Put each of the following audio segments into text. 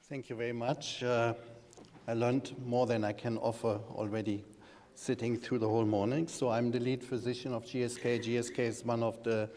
Thank you very much. I learned more than I can offer already sitting through the whole morning. So I'm the lead physician of GSK. GSK is one of the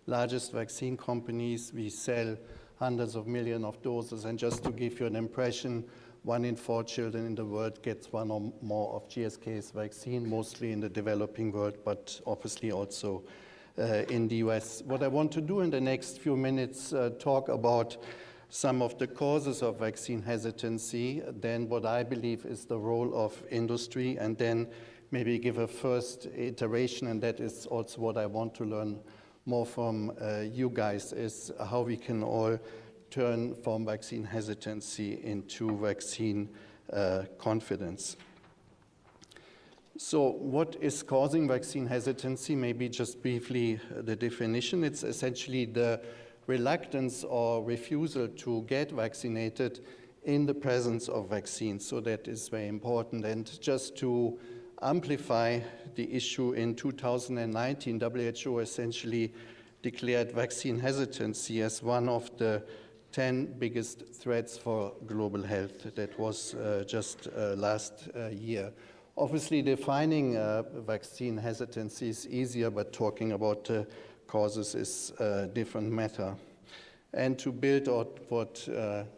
largest vaccine companies. We sell hundreds of millions of doses. And just to give you an impression, 1 in 4 children in the world gets one or more of GSK's vaccine, mostly in the developing world, but obviously also in the US. What I want to do in the next few minutes, talk about some of the causes of vaccine hesitancy, then what I believe is the role of industry, and then maybe give a first iteration, and that is also what I want to learn more from you guys, is how we can all turn from vaccine hesitancy into vaccine confidence. So what is causing vaccine hesitancy? Maybe just briefly the definition. It's essentially the reluctance or refusal to get vaccinated in the presence of vaccines. So that is very important. And just to amplify the issue, in 2019, WHO essentially declared vaccine hesitancy as one of the 10 biggest threats for global health. That was just last year. Obviously, defining vaccine hesitancy is easier, but talking about causes is a different matter. And to build on what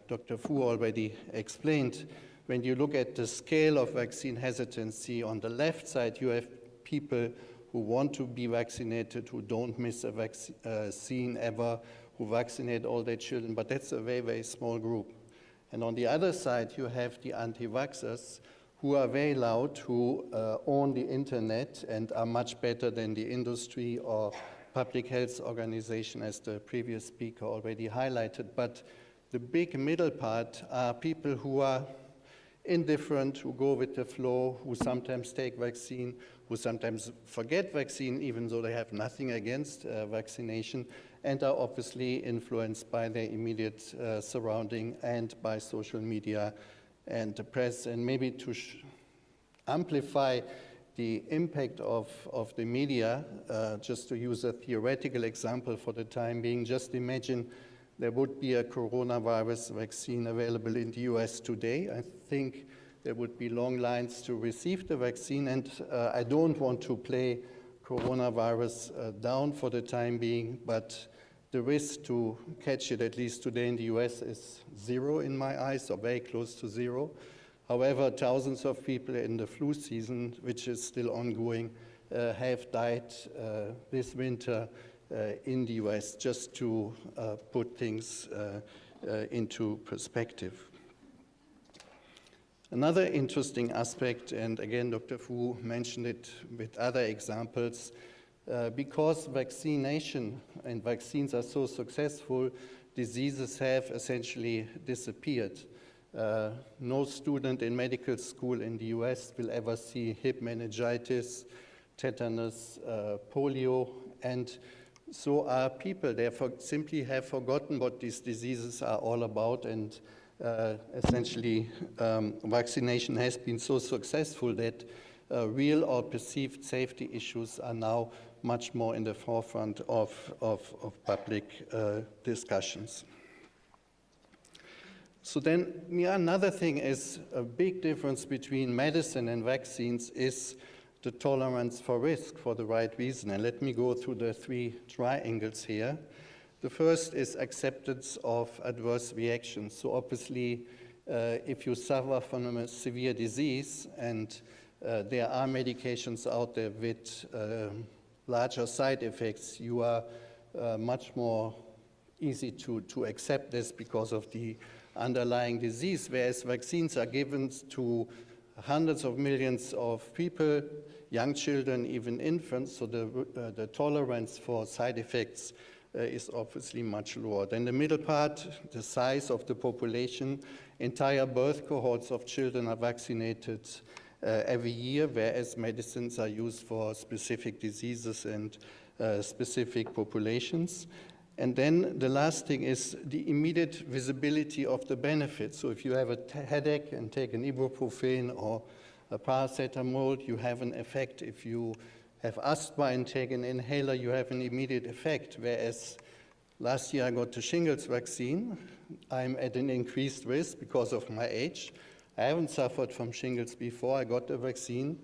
Dr. Fu already explained, when you look at the scale of vaccine hesitancy, on the left side you have people who want to be vaccinated, who don't miss a vaccine ever, who vaccinate all their children, but that's a very, very small group. And on the other side you have the anti-vaxxers, who are very loud, who own the internet and are much better than the industry or public health organization, as the previous speaker already highlighted. But the big middle part are people who are indifferent, who go with the flow, who sometimes take vaccine, who sometimes forget vaccine, even though they have nothing against vaccination, and are obviously influenced by their immediate surrounding and by social media and the press. And maybe to amplify the impact of the media, just to use a theoretical example for the time being, just imagine there would be a coronavirus vaccine available in the US today. I think there would be long lines to receive the vaccine, and I don't want to play coronavirus down for the time being, but the risk to catch it, at least today in the US, is zero in my eyes, or very close to zero. However, thousands of people in the flu season, which is still ongoing, have died this winter in the US, just to put things into perspective. Another interesting aspect, and again, Dr. Fu mentioned it with other examples, because vaccination and vaccines are so successful, diseases have essentially disappeared. No student in medical school in the US will ever see hip meningitis, tetanus, polio, and so are people. They simply have forgotten what these diseases are all about, and essentially vaccination has been so successful that real or perceived safety issues are now much more in the forefront of public discussions. So then, another thing is, a big difference between medicine and vaccines is the tolerance for risk for the right reason. And let me go through the 3 triangles here. The first is acceptance of adverse reactions. So obviously, if you suffer from a severe disease, and there are medications out there with larger side effects, you are much more easy to accept this because of the underlying disease, whereas vaccines are given to hundreds of millions of people, young children, even infants, so the tolerance for side effects is obviously much lower. Then the middle part, the size of the population, entire birth cohorts of children are vaccinated every year, whereas medicines are used for specific diseases and specific populations. And then the last thing is the immediate visibility of the benefits. So if you have a headache and take an ibuprofen or a paracetamol, you have an effect. If you have asthma and take an inhaler, you have an immediate effect. Whereas last year I got the shingles vaccine, I'm at an increased risk because of my age. I haven't suffered from shingles before I got the vaccine.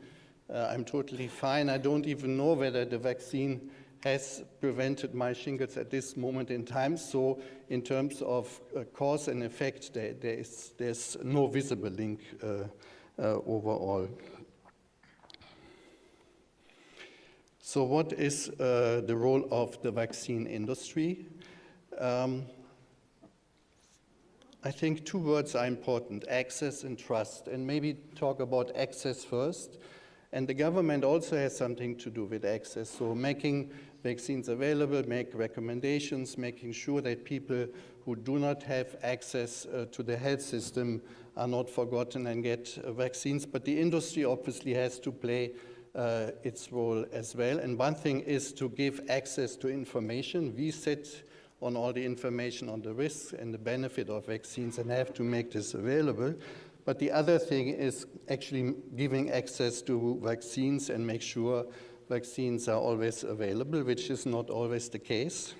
I'm totally fine. I don't even know whether the vaccine has prevented my shingles at this moment in time. So in terms of cause and effect, there's no visible link overall. So what is the role of the vaccine industry? I think two words are important, access and trust, and maybe talk about access first. And the government also has something to do with access, so making vaccines available, make recommendations, making sure that people who do not have access to the health system are not forgotten and get vaccines. But the industry obviously has to play its role as well. And one thing is to give access to information. We sit on all the information on the risks and the benefit of vaccines and have to make this available. But the other thing is actually giving access to vaccines and make sure vaccines are always available, which is not always the case.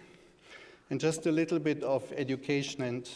And just a little bit of education, and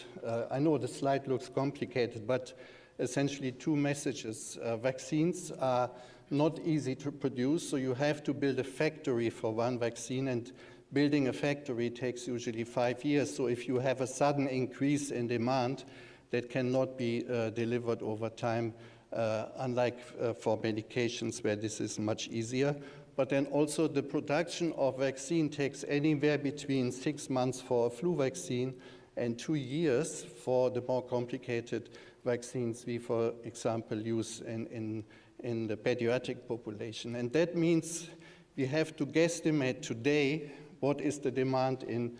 I know the slide looks complicated, but essentially two messages. Vaccines are not easy to produce, so you have to build a factory for one vaccine, and building a factory takes usually 5 years. So if you have a sudden increase in demand, that cannot be delivered over time, unlike for medications where this is much easier. But then also the production of vaccine takes anywhere between 6 months for a flu vaccine and 2 years for the more complicated vaccines we, for example, use in the pediatric population. And that means we have to guesstimate today what is the demand in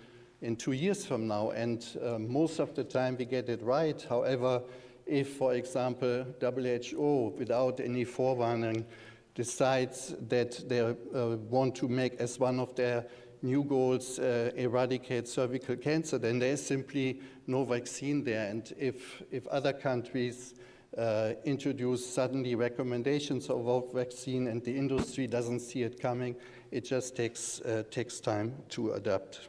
2 years from now, and most of the time we get it right. However, if, for example, WHO, without any forewarning, decides that they want to make as one of their new goals eradicate cervical cancer, then there is simply no vaccine there. And if other countries introduce suddenly recommendations of vaccine and the industry doesn't see it coming, it just takes time to adapt.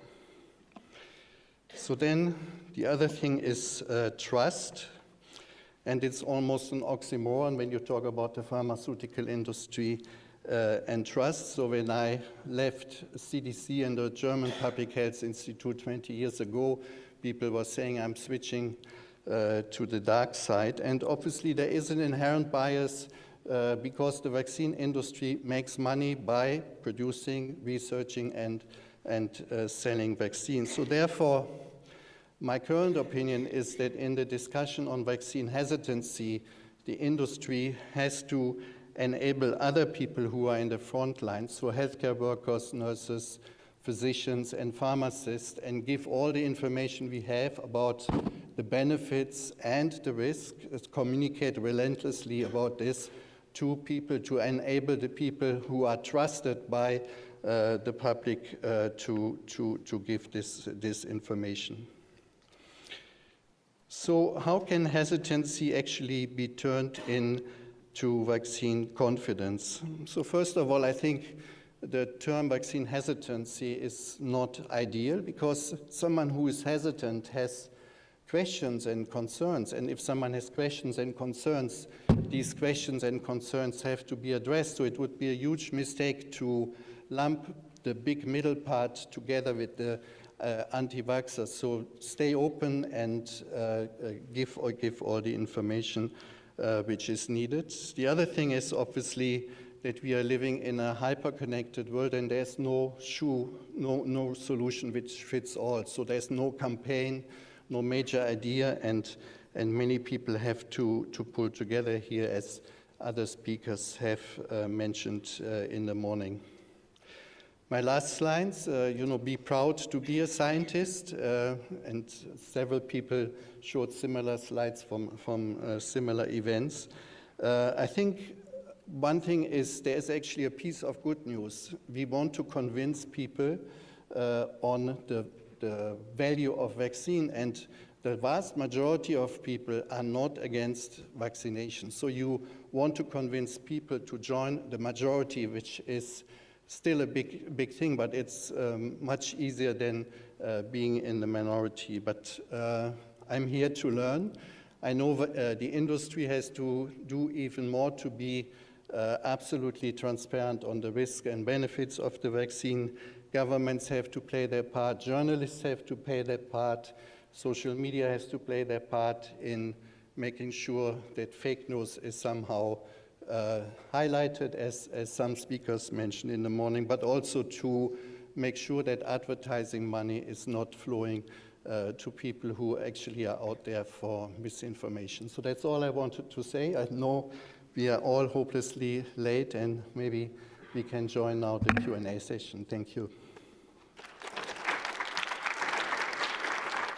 So then the other thing is trust, and it's almost an oxymoron when you talk about the pharmaceutical industry and trust. So when I left CDC and the German Public Health Institute 20 years ago, people were saying I'm switching to the dark side. And obviously there is an inherent bias because the vaccine industry makes money by producing, researching, and selling vaccines. So therefore, my current opinion is that in the discussion on vaccine hesitancy, the industry has to enable other people who are in the front line, so healthcare workers, nurses, physicians, and pharmacists, and give all the information we have about the benefits and the risk, communicate relentlessly about this to people, to enable the people who are trusted by the public to give this information. So how can hesitancy actually be turned into vaccine confidence? So first of all, I think the term vaccine hesitancy is not ideal because someone who is hesitant has questions and concerns. And if someone has questions and concerns, these questions and concerns have to be addressed. So it would be a huge mistake to lump the big middle part together with the anti-vaxxers. So stay open and give all the information which is needed. The other thing is obviously that we are living in a hyper-connected world and there's no solution which fits all. So there's no campaign, no major idea, and many people have to pull together here, as other speakers have mentioned in the morning. My last slides, be proud to be a scientist, and several people showed similar slides from similar events. I think one thing is there's actually a piece of good news. We want to convince people on the value of vaccine, and the vast majority of people are not against vaccination. So you want to convince people to join the majority, which is still a big thing, but it's much easier than being in the minority. But I'm here to learn. I know the industry has to do even more to be absolutely transparent on the risks and benefits of the vaccine. Governments have to play their part, journalists have to play their part, social media has to play their part in making sure that fake news is somehow highlighted, as some speakers mentioned in the morning, but also to make sure that advertising money is not flowing to people who actually are out there for misinformation. So that's all I wanted to say. I know we are all hopelessly late, and maybe we can join now the Q&A session. Thank you.